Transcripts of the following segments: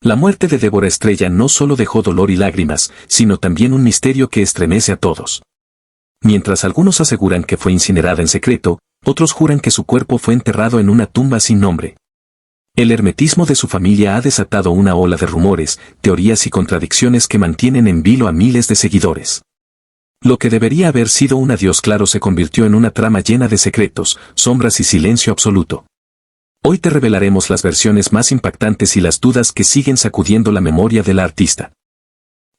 La muerte de Débora Estrella no solo dejó dolor y lágrimas, sino también un misterio que estremece a todos. Mientras algunos aseguran que fue incinerada en secreto, otros juran que su cuerpo fue enterrado en una tumba sin nombre. El hermetismo de su familia ha desatado una ola de rumores, teorías y contradicciones que mantienen en vilo a miles de seguidores. Lo que debería haber sido un adiós claro se convirtió en una trama llena de secretos, sombras y silencio absoluto. Hoy te revelaremos las versiones más impactantes y las dudas que siguen sacudiendo la memoria de la artista.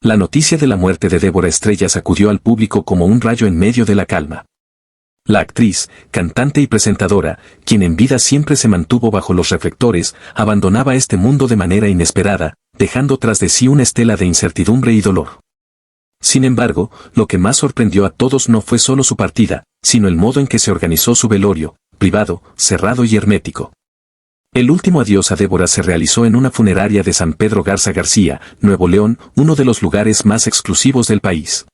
La noticia de la muerte de Débora Estrella sacudió al público como un rayo en medio de la calma. La actriz, cantante y presentadora, quien en vida siempre se mantuvo bajo los reflectores, abandonaba este mundo de manera inesperada, dejando tras de sí una estela de incertidumbre y dolor. Sin embargo, lo que más sorprendió a todos no fue solo su partida, sino el modo en que se organizó su velorio, privado, cerrado y hermético. El último adiós a Débora se realizó en una funeraria de San Pedro Garza García, Nuevo León, uno de los lugares más exclusivos del país.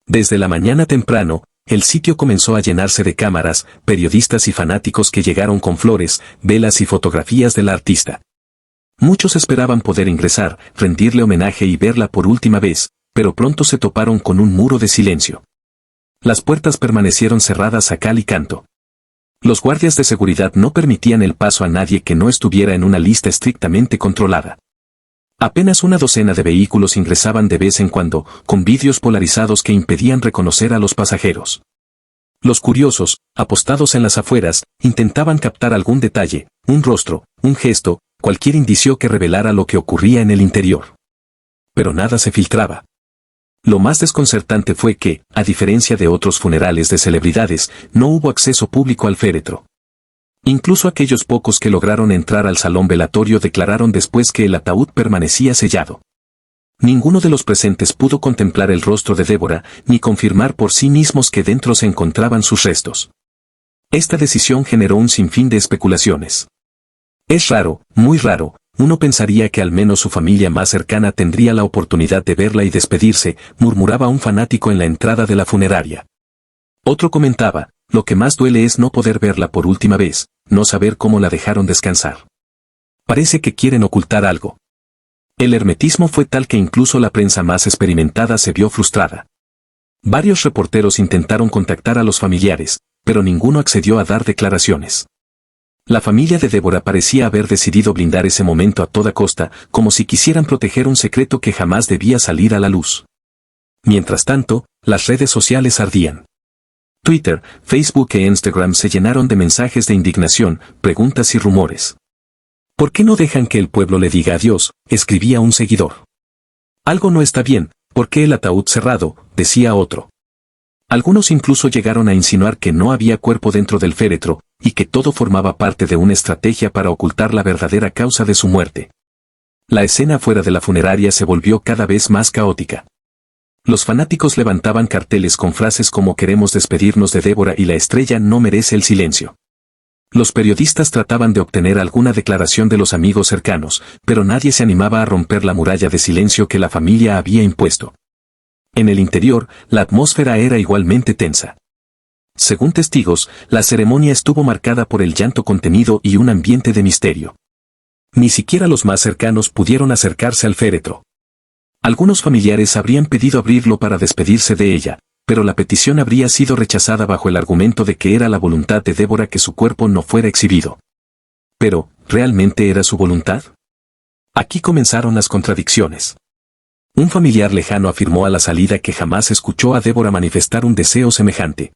Desde la mañana temprano, el sitio comenzó a llenarse de cámaras, periodistas y fanáticos que llegaron con flores, velas y fotografías de la artista. Muchos esperaban poder ingresar, rendirle homenaje y verla por última vez, pero pronto se toparon con un muro de silencio. Las puertas permanecieron cerradas a cal y canto. Los guardias de seguridad no permitían el paso a nadie que no estuviera en una lista estrictamente controlada. Apenas una docena de vehículos ingresaban de vez en cuando, con vidrios polarizados que impedían reconocer a los pasajeros. Los curiosos, apostados en las afueras, intentaban captar algún detalle, un rostro, un gesto, cualquier indicio que revelara lo que ocurría en el interior. Pero nada se filtraba. Lo más desconcertante fue que, a diferencia de otros funerales de celebridades, no hubo acceso público al féretro. Incluso aquellos pocos que lograron entrar al salón velatorio declararon después que el ataúd permanecía sellado. Ninguno de los presentes pudo contemplar el rostro de Débora, ni confirmar por sí mismos que dentro se encontraban sus restos. Esta decisión generó un sinfín de especulaciones. Es raro, muy raro, uno pensaría que al menos su familia más cercana tendría la oportunidad de verla y despedirse, murmuraba un fanático en la entrada de la funeraria. Otro comentaba, lo que más duele es no poder verla por última vez, no saber cómo la dejaron descansar. Parece que quieren ocultar algo. El hermetismo fue tal que incluso la prensa más experimentada se vio frustrada. Varios reporteros intentaron contactar a los familiares, pero ninguno accedió a dar declaraciones. La familia de Débora parecía haber decidido blindar ese momento a toda costa, como si quisieran proteger un secreto que jamás debía salir a la luz. Mientras tanto, las redes sociales ardían. Twitter, Facebook e Instagram se llenaron de mensajes de indignación, preguntas y rumores. ¿Por qué no dejan que el pueblo le diga adiós?, escribía un seguidor. Algo no está bien, ¿por qué el ataúd cerrado?, decía otro. Algunos incluso llegaron a insinuar que no había cuerpo dentro del féretro, y que todo formaba parte de una estrategia para ocultar la verdadera causa de su muerte. La escena fuera de la funeraria se volvió cada vez más caótica. Los fanáticos levantaban carteles con frases como "Queremos despedirnos de Débora y la estrella no merece el silencio". Los periodistas trataban de obtener alguna declaración de los amigos cercanos, pero nadie se animaba a romper la muralla de silencio que la familia había impuesto. En el interior, la atmósfera era igualmente tensa. Según testigos, la ceremonia estuvo marcada por el llanto contenido y un ambiente de misterio. Ni siquiera los más cercanos pudieron acercarse al féretro. Algunos familiares habrían pedido abrirlo para despedirse de ella, pero la petición habría sido rechazada bajo el argumento de que era la voluntad de Débora que su cuerpo no fuera exhibido. Pero, ¿realmente era su voluntad? Aquí comenzaron las contradicciones. Un familiar lejano afirmó a la salida que jamás escuchó a Débora manifestar un deseo semejante.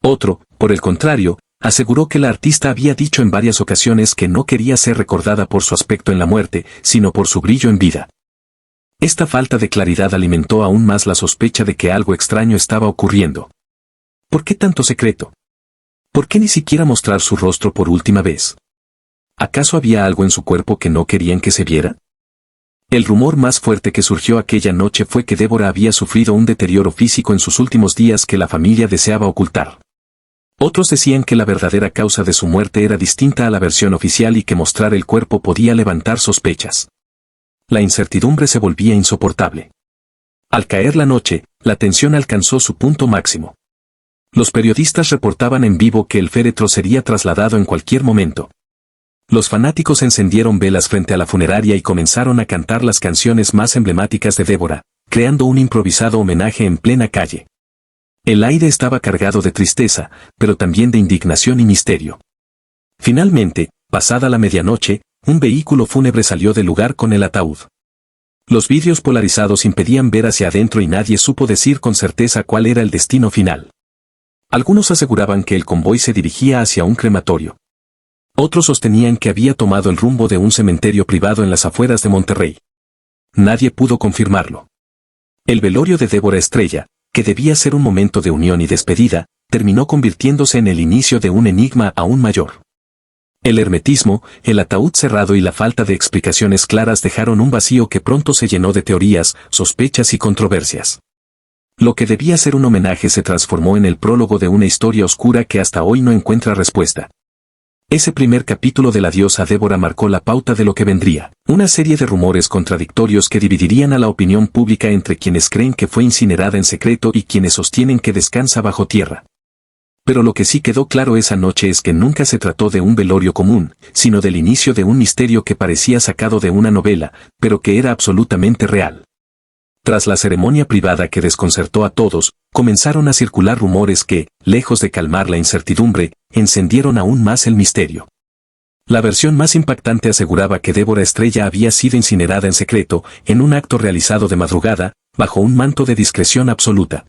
Otro, por el contrario, aseguró que la artista había dicho en varias ocasiones que no quería ser recordada por su aspecto en la muerte, sino por su brillo en vida. Esta falta de claridad alimentó aún más la sospecha de que algo extraño estaba ocurriendo. ¿Por qué tanto secreto? ¿Por qué ni siquiera mostrar su rostro por última vez? ¿Acaso había algo en su cuerpo que no querían que se viera? El rumor más fuerte que surgió aquella noche fue que Débora había sufrido un deterioro físico en sus últimos días que la familia deseaba ocultar. Otros decían que la verdadera causa de su muerte era distinta a la versión oficial y que mostrar el cuerpo podía levantar sospechas. La incertidumbre se volvía insoportable. Al caer la noche, la tensión alcanzó su punto máximo. Los periodistas reportaban en vivo que el féretro sería trasladado en cualquier momento. Los fanáticos encendieron velas frente a la funeraria y comenzaron a cantar las canciones más emblemáticas de Deborah, creando un improvisado homenaje en plena calle. El aire estaba cargado de tristeza, pero también de indignación y misterio. Finalmente, pasada la medianoche, un vehículo fúnebre salió del lugar con el ataúd. Los vidrios polarizados impedían ver hacia adentro y nadie supo decir con certeza cuál era el destino final. Algunos aseguraban que el convoy se dirigía hacia un crematorio. Otros sostenían que había tomado el rumbo de un cementerio privado en las afueras de Monterrey. Nadie pudo confirmarlo. El velorio de Deborah Estrella, que debía ser un momento de unión y despedida, terminó convirtiéndose en el inicio de un enigma aún mayor. El hermetismo, el ataúd cerrado y la falta de explicaciones claras dejaron un vacío que pronto se llenó de teorías, sospechas y controversias. Lo que debía ser un homenaje se transformó en el prólogo de una historia oscura que hasta hoy no encuentra respuesta. Ese primer capítulo de la diosa Deborah marcó la pauta de lo que vendría, una serie de rumores contradictorios que dividirían a la opinión pública entre quienes creen que fue incinerada en secreto y quienes sostienen que descansa bajo tierra. Pero lo que sí quedó claro esa noche es que nunca se trató de un velorio común, sino del inicio de un misterio que parecía sacado de una novela, pero que era absolutamente real. Tras la ceremonia privada que desconcertó a todos, comenzaron a circular rumores que, lejos de calmar la incertidumbre, encendieron aún más el misterio. La versión más impactante aseguraba que Deborah Estrella había sido incinerada en secreto, en un acto realizado de madrugada, bajo un manto de discreción absoluta.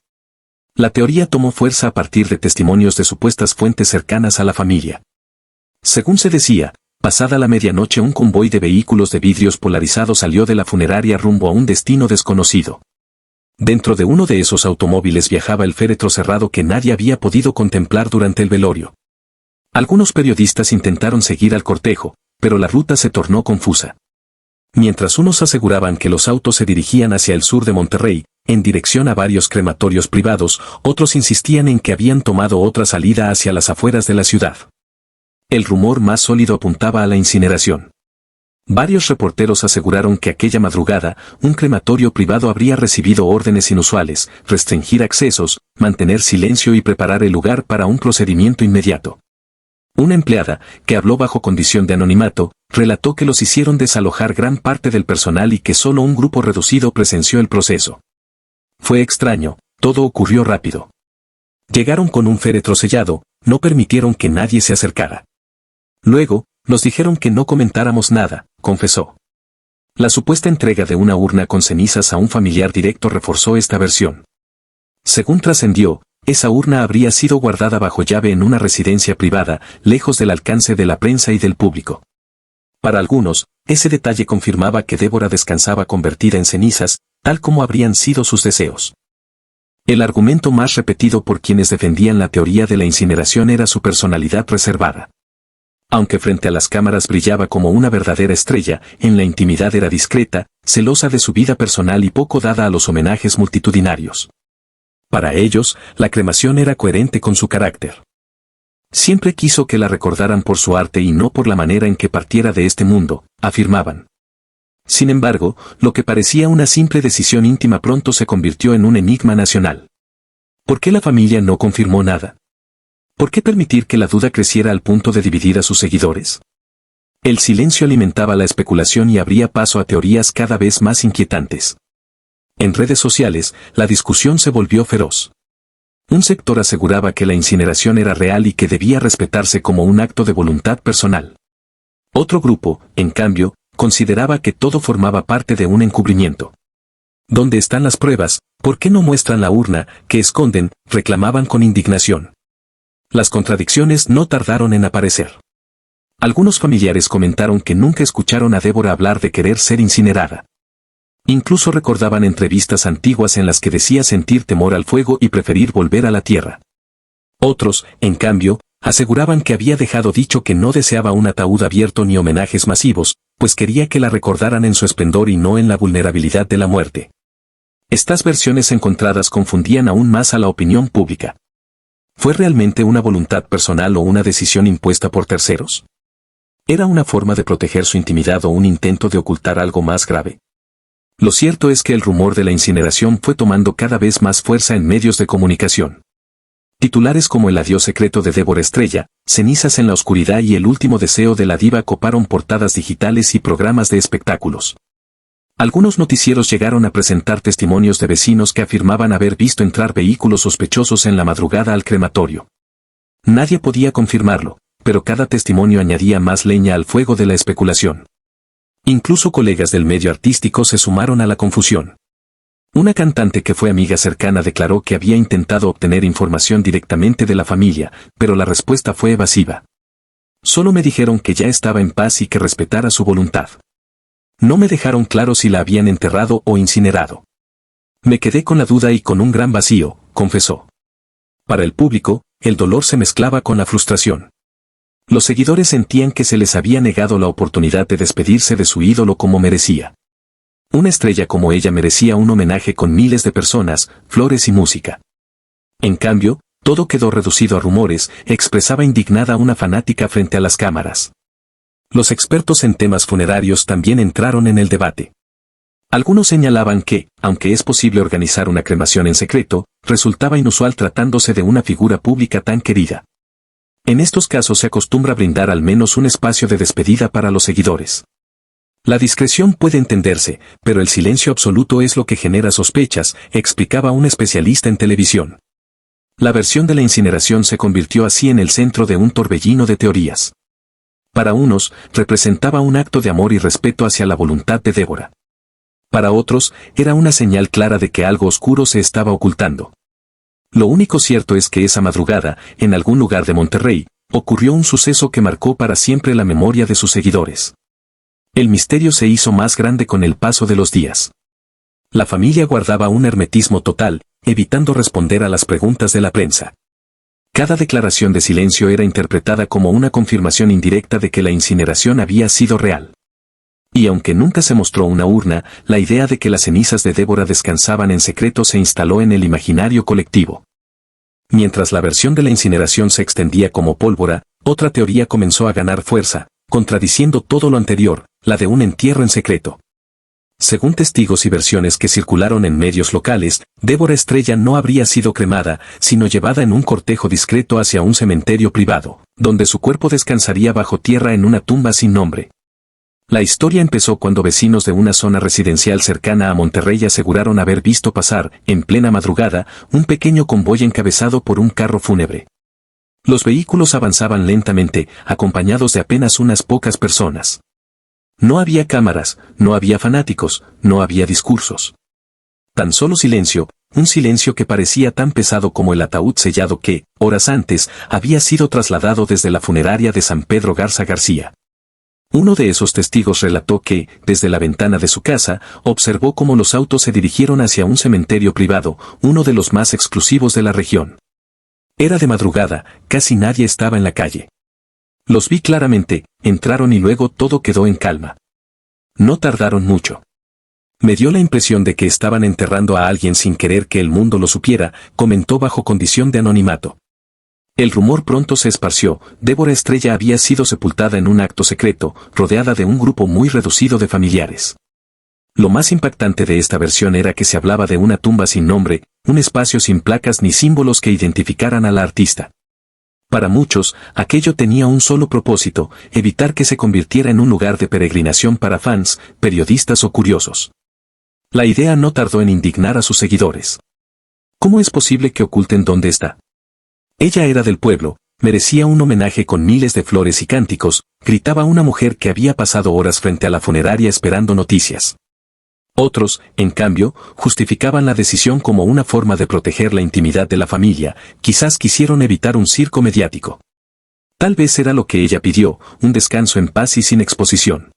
La teoría tomó fuerza a partir de testimonios de supuestas fuentes cercanas a la familia. Según se decía, pasada la medianoche un convoy de vehículos de vidrios polarizados salió de la funeraria rumbo a un destino desconocido. Dentro de uno de esos automóviles viajaba el féretro cerrado que nadie había podido contemplar durante el velorio. Algunos periodistas intentaron seguir al cortejo, pero la ruta se tornó confusa. Mientras unos aseguraban que los autos se dirigían hacia el sur de Monterrey, en dirección a varios crematorios privados, otros insistían en que habían tomado otra salida hacia las afueras de la ciudad. El rumor más sólido apuntaba a la incineración. Varios reporteros aseguraron que aquella madrugada, un crematorio privado habría recibido órdenes inusuales, restringir accesos, mantener silencio y preparar el lugar para un procedimiento inmediato. Una empleada, que habló bajo condición de anonimato, relató que los hicieron desalojar gran parte del personal y que solo un grupo reducido presenció el proceso. Fue extraño, todo ocurrió rápido. Llegaron con un féretro sellado, no permitieron que nadie se acercara. Luego, nos dijeron que no comentáramos nada, confesó. La supuesta entrega de una urna con cenizas a un familiar directo reforzó esta versión. Según trascendió, esa urna habría sido guardada bajo llave en una residencia privada, lejos del alcance de la prensa y del público. Para algunos, ese detalle confirmaba que Deborah descansaba convertida en cenizas, tal como habrían sido sus deseos. El argumento más repetido por quienes defendían la teoría de la incineración era su personalidad reservada. Aunque frente a las cámaras brillaba como una verdadera estrella, en la intimidad era discreta, celosa de su vida personal y poco dada a los homenajes multitudinarios. Para ellos, la cremación era coherente con su carácter. Siempre quiso que la recordaran por su arte y no por la manera en que partiera de este mundo, afirmaban. Sin embargo, lo que parecía una simple decisión íntima pronto se convirtió en un enigma nacional. ¿Por qué la familia no confirmó nada? ¿Por qué permitir que la duda creciera al punto de dividir a sus seguidores? El silencio alimentaba la especulación y abría paso a teorías cada vez más inquietantes. En redes sociales, la discusión se volvió feroz. Un sector aseguraba que la incineración era real y que debía respetarse como un acto de voluntad personal. Otro grupo, en cambio, consideraba que todo formaba parte de un encubrimiento. ¿Dónde están las pruebas? ¿Por qué no muestran la urna que esconden?, reclamaban con indignación. Las contradicciones no tardaron en aparecer. Algunos familiares comentaron que nunca escucharon a Deborah hablar de querer ser incinerada. Incluso recordaban entrevistas antiguas en las que decía sentir temor al fuego y preferir volver a la tierra. Otros, en cambio, aseguraban que había dejado dicho que no deseaba un ataúd abierto ni homenajes masivos, pues quería que la recordaran en su esplendor y no en la vulnerabilidad de la muerte. Estas versiones encontradas confundían aún más a la opinión pública. ¿Fue realmente una voluntad personal o una decisión impuesta por terceros? ¿Era una forma de proteger su intimidad o un intento de ocultar algo más grave? Lo cierto es que el rumor de la incineración fue tomando cada vez más fuerza en medios de comunicación. Titulares como El adiós secreto de Débora Estrella, Cenizas en la oscuridad y El último deseo de la diva coparon portadas digitales y programas de espectáculos. Algunos noticieros llegaron a presentar testimonios de vecinos que afirmaban haber visto entrar vehículos sospechosos en la madrugada al crematorio. Nadie podía confirmarlo, pero cada testimonio añadía más leña al fuego de la especulación. Incluso colegas del medio artístico se sumaron a la confusión. Una cantante que fue amiga cercana declaró que había intentado obtener información directamente de la familia, pero la respuesta fue evasiva. Solo me dijeron que ya estaba en paz y que respetara su voluntad. No me dejaron claro si la habían enterrado o incinerado. Me quedé con la duda y con un gran vacío, confesó. Para el público, el dolor se mezclaba con la frustración. Los seguidores sentían que se les había negado la oportunidad de despedirse de su ídolo como merecía. Una estrella como ella merecía un homenaje con miles de personas, flores y música. En cambio, todo quedó reducido a rumores, expresaba indignada una fanática frente a las cámaras. Los expertos en temas funerarios también entraron en el debate. Algunos señalaban que, aunque es posible organizar una cremación en secreto, resultaba inusual tratándose de una figura pública tan querida. En estos casos se acostumbra brindar al menos un espacio de despedida para los seguidores. La discreción puede entenderse, pero el silencio absoluto es lo que genera sospechas, explicaba un especialista en televisión. La versión de la incineración se convirtió así en el centro de un torbellino de teorías. Para unos, representaba un acto de amor y respeto hacia la voluntad de Débora. Para otros, era una señal clara de que algo oscuro se estaba ocultando. Lo único cierto es que esa madrugada, en algún lugar de Monterrey, ocurrió un suceso que marcó para siempre la memoria de sus seguidores. El misterio se hizo más grande con el paso de los días. La familia guardaba un hermetismo total, evitando responder a las preguntas de la prensa. Cada declaración de silencio era interpretada como una confirmación indirecta de que la incineración había sido real. Y aunque nunca se mostró una urna, la idea de que las cenizas de Débora descansaban en secreto se instaló en el imaginario colectivo. Mientras la versión de la incineración se extendía como pólvora, otra teoría comenzó a ganar fuerza, contradiciendo todo lo anterior, la de un entierro en secreto. Según testigos y versiones que circularon en medios locales, Débora Estrella no habría sido cremada, sino llevada en un cortejo discreto hacia un cementerio privado, donde su cuerpo descansaría bajo tierra en una tumba sin nombre. La historia empezó cuando vecinos de una zona residencial cercana a Monterrey aseguraron haber visto pasar, en plena madrugada, un pequeño convoy encabezado por un carro fúnebre. Los vehículos avanzaban lentamente, acompañados de apenas unas pocas personas. No había cámaras, no había fanáticos, no había discursos. Tan solo silencio, un silencio que parecía tan pesado como el ataúd sellado que, horas antes, había sido trasladado desde la funeraria de San Pedro Garza García. Uno de esos testigos relató que, desde la ventana de su casa, observó cómo los autos se dirigieron hacia un cementerio privado, uno de los más exclusivos de la región. Era de madrugada, casi nadie estaba en la calle. Los vi claramente, entraron y luego todo quedó en calma. No tardaron mucho. Me dio la impresión de que estaban enterrando a alguien sin querer que el mundo lo supiera, comentó bajo condición de anonimato. El rumor pronto se esparció, Débora Estrella había sido sepultada en un acto secreto, rodeada de un grupo muy reducido de familiares. Lo más impactante de esta versión era que se hablaba de una tumba sin nombre, un espacio sin placas ni símbolos que identificaran a la artista. Para muchos, aquello tenía un solo propósito, evitar que se convirtiera en un lugar de peregrinación para fans, periodistas o curiosos. La idea no tardó en indignar a sus seguidores. ¿Cómo es posible que oculten dónde está? Ella era del pueblo, merecía un homenaje con miles de flores y cánticos, gritaba una mujer que había pasado horas frente a la funeraria esperando noticias. Otros, en cambio, justificaban la decisión como una forma de proteger la intimidad de la familia, quizás quisieron evitar un circo mediático. Tal vez era lo que ella pidió, un descanso en paz y sin exposición.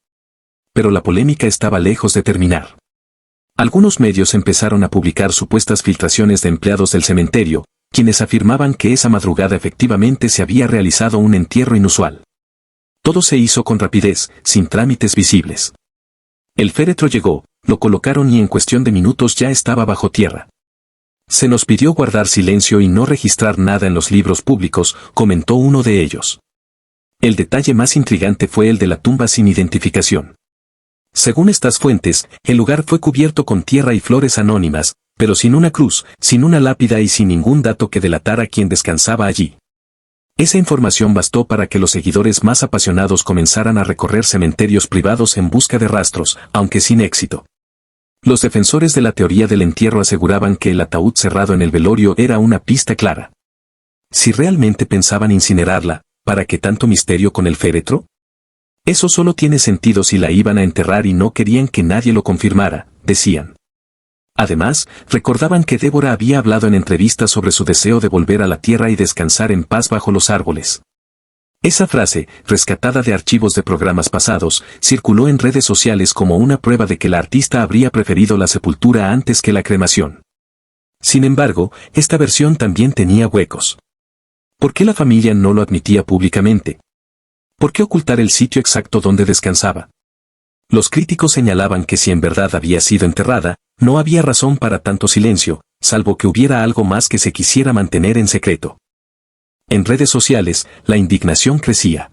Pero la polémica estaba lejos de terminar. Algunos medios empezaron a publicar supuestas filtraciones de empleados del cementerio, quienes afirmaban que esa madrugada efectivamente se había realizado un entierro inusual. Todo se hizo con rapidez, sin trámites visibles. El féretro llegó, lo colocaron y en cuestión de minutos ya estaba bajo tierra. Se nos pidió guardar silencio y no registrar nada en los libros públicos, comentó uno de ellos. El detalle más intrigante fue el de la tumba sin identificación. Según estas fuentes, el lugar fue cubierto con tierra y flores anónimas, pero sin una cruz, sin una lápida y sin ningún dato que delatara quién descansaba allí. Esa información bastó para que los seguidores más apasionados comenzaran a recorrer cementerios privados en busca de rastros, aunque sin éxito. Los defensores de la teoría del entierro aseguraban que el ataúd cerrado en el velorio era una pista clara. Si realmente pensaban incinerarla, ¿para qué tanto misterio con el féretro? Eso solo tiene sentido si la iban a enterrar y no querían que nadie lo confirmara, decían. Además, recordaban que Débora había hablado en entrevistas sobre su deseo de volver a la tierra y descansar en paz bajo los árboles. Esa frase, rescatada de archivos de programas pasados, circuló en redes sociales como una prueba de que la artista habría preferido la sepultura antes que la cremación. Sin embargo, esta versión también tenía huecos. ¿Por qué la familia no lo admitía públicamente? ¿Por qué ocultar el sitio exacto donde descansaba? Los críticos señalaban que si en verdad había sido enterrada, no había razón para tanto silencio, salvo que hubiera algo más que se quisiera mantener en secreto. En redes sociales, la indignación crecía.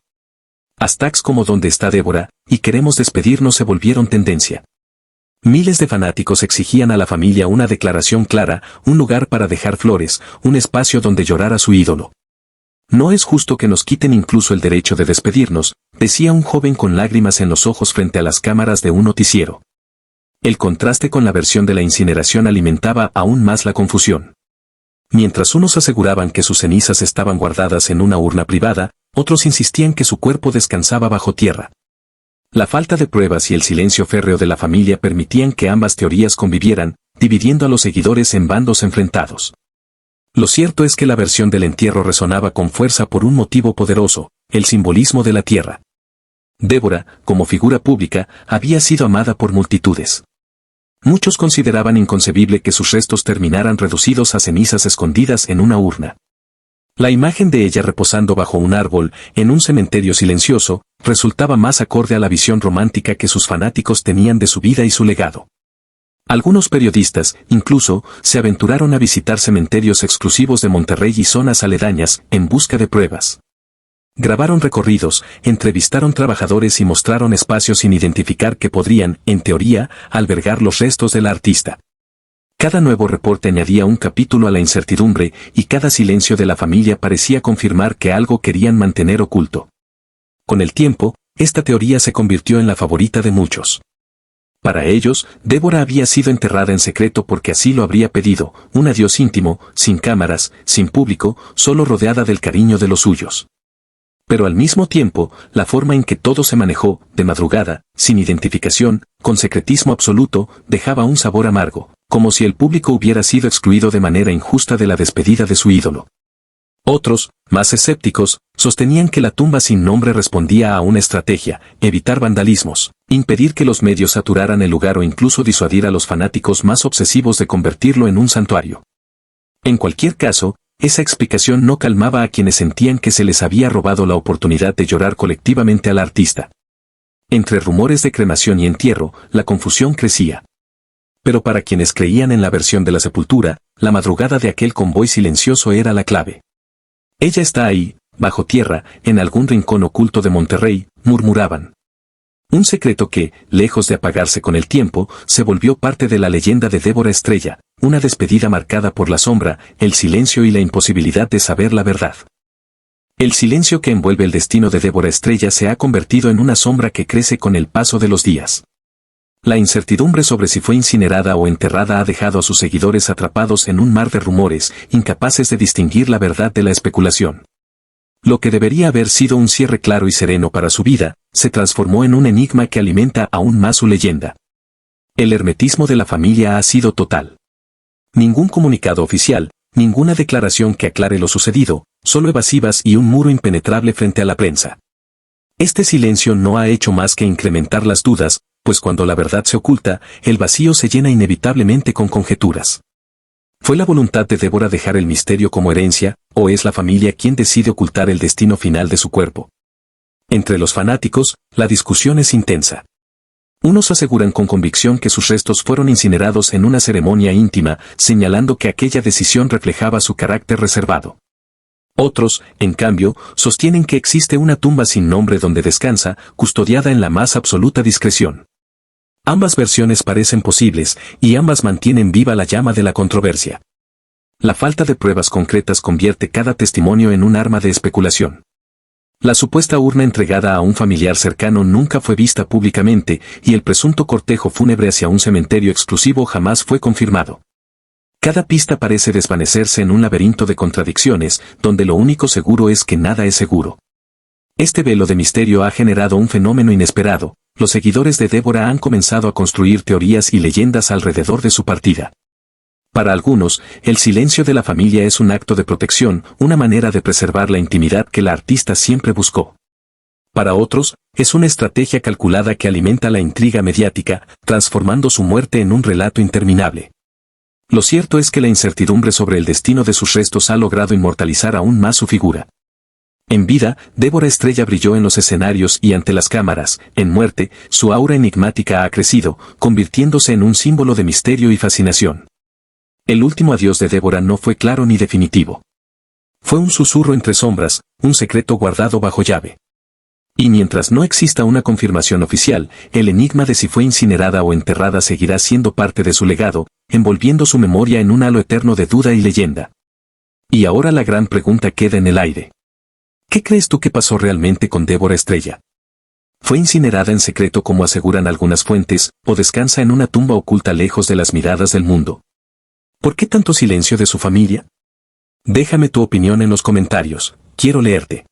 Hashtags como "¿Dónde está Débora?" y "Queremos despedirnos" se volvieron tendencia. Miles de fanáticos exigían a la familia una declaración clara, un lugar para dejar flores, un espacio donde llorar a su ídolo. No es justo que nos quiten incluso el derecho de despedirnos, decía un joven con lágrimas en los ojos frente a las cámaras de un noticiero. El contraste con la versión de la incineración alimentaba aún más la confusión. Mientras unos aseguraban que sus cenizas estaban guardadas en una urna privada, otros insistían que su cuerpo descansaba bajo tierra. La falta de pruebas y el silencio férreo de la familia permitían que ambas teorías convivieran, dividiendo a los seguidores en bandos enfrentados. Lo cierto es que la versión del entierro resonaba con fuerza por un motivo poderoso: el simbolismo de la tierra. Débora, como figura pública, había sido amada por multitudes. Muchos consideraban inconcebible que sus restos terminaran reducidos a cenizas escondidas en una urna. La imagen de ella reposando bajo un árbol, en un cementerio silencioso, resultaba más acorde a la visión romántica que sus fanáticos tenían de su vida y su legado. Algunos periodistas, incluso, se aventuraron a visitar cementerios exclusivos de Monterrey y zonas aledañas, en busca de pruebas. Grabaron recorridos, entrevistaron trabajadores y mostraron espacios sin identificar que podrían, en teoría, albergar los restos de la artista. Cada nuevo reporte añadía un capítulo a la incertidumbre, y cada silencio de la familia parecía confirmar que algo querían mantener oculto. Con el tiempo, esta teoría se convirtió en la favorita de muchos. Para ellos, Débora había sido enterrada en secreto porque así lo habría pedido, un adiós íntimo, sin cámaras, sin público, solo rodeada del cariño de los suyos. Pero al mismo tiempo, la forma en que todo se manejó, de madrugada, sin identificación, con secretismo absoluto, dejaba un sabor amargo, como si el público hubiera sido excluido de manera injusta de la despedida de su ídolo. Otros, más escépticos, sostenían que la tumba sin nombre respondía a una estrategia: evitar vandalismos, impedir que los medios saturaran el lugar o incluso disuadir a los fanáticos más obsesivos de convertirlo en un santuario. En cualquier caso, esa explicación no calmaba a quienes sentían que se les había robado la oportunidad de llorar colectivamente al artista. Entre rumores de cremación y entierro, la confusión crecía. Pero para quienes creían en la versión de la sepultura, la madrugada de aquel convoy silencioso era la clave. Ella está ahí, bajo tierra, en algún rincón oculto de Monterrey, murmuraban. Un secreto que, lejos de apagarse con el tiempo, se volvió parte de la leyenda de Débora Estrella, una despedida marcada por la sombra, el silencio y la imposibilidad de saber la verdad. El silencio que envuelve el destino de Débora Estrella se ha convertido en una sombra que crece con el paso de los días. La incertidumbre sobre si fue incinerada o enterrada ha dejado a sus seguidores atrapados en un mar de rumores, incapaces de distinguir la verdad de la especulación. Lo que debería haber sido un cierre claro y sereno para su vida, se transformó en un enigma que alimenta aún más su leyenda. El hermetismo de la familia ha sido total. Ningún comunicado oficial, ninguna declaración que aclare lo sucedido, solo evasivas y un muro impenetrable frente a la prensa. Este silencio no ha hecho más que incrementar las dudas, pues cuando la verdad se oculta, el vacío se llena inevitablemente con conjeturas. ¿Fue la voluntad de Débora dejar el misterio como herencia, o es la familia quien decide ocultar el destino final de su cuerpo? Entre los fanáticos, la discusión es intensa. Unos aseguran con convicción que sus restos fueron incinerados en una ceremonia íntima, señalando que aquella decisión reflejaba su carácter reservado. Otros, en cambio, sostienen que existe una tumba sin nombre donde descansa, custodiada en la más absoluta discreción. Ambas versiones parecen posibles, y ambas mantienen viva la llama de la controversia. La falta de pruebas concretas convierte cada testimonio en un arma de especulación. La supuesta urna entregada a un familiar cercano nunca fue vista públicamente, y el presunto cortejo fúnebre hacia un cementerio exclusivo jamás fue confirmado. Cada pista parece desvanecerse en un laberinto de contradicciones, donde lo único seguro es que nada es seguro. Este velo de misterio ha generado un fenómeno inesperado. Los seguidores de Débora han comenzado a construir teorías y leyendas alrededor de su partida. Para algunos, el silencio de la familia es un acto de protección, una manera de preservar la intimidad que la artista siempre buscó. Para otros, es una estrategia calculada que alimenta la intriga mediática, transformando su muerte en un relato interminable. Lo cierto es que la incertidumbre sobre el destino de sus restos ha logrado inmortalizar aún más su figura. En vida, Débora Estrella brilló en los escenarios y ante las cámaras. En muerte, su aura enigmática ha crecido, convirtiéndose en un símbolo de misterio y fascinación. El último adiós de Débora no fue claro ni definitivo. Fue un susurro entre sombras, un secreto guardado bajo llave. Y mientras no exista una confirmación oficial, el enigma de si fue incinerada o enterrada seguirá siendo parte de su legado, envolviendo su memoria en un halo eterno de duda y leyenda. Y ahora la gran pregunta queda en el aire. ¿Qué crees tú que pasó realmente con Débora Estrella? ¿Fue incinerada en secreto como aseguran algunas fuentes, o descansa en una tumba oculta lejos de las miradas del mundo? ¿Por qué tanto silencio de su familia? Déjame tu opinión en los comentarios, quiero leerte.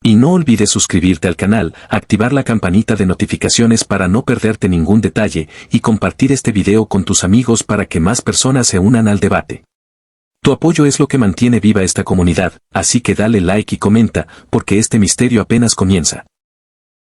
Y no olvides suscribirte al canal, activar la campanita de notificaciones para no perderte ningún detalle, y compartir este video con tus amigos para que más personas se unan al debate. Tu apoyo es lo que mantiene viva esta comunidad, así que dale like y comenta, porque este misterio apenas comienza.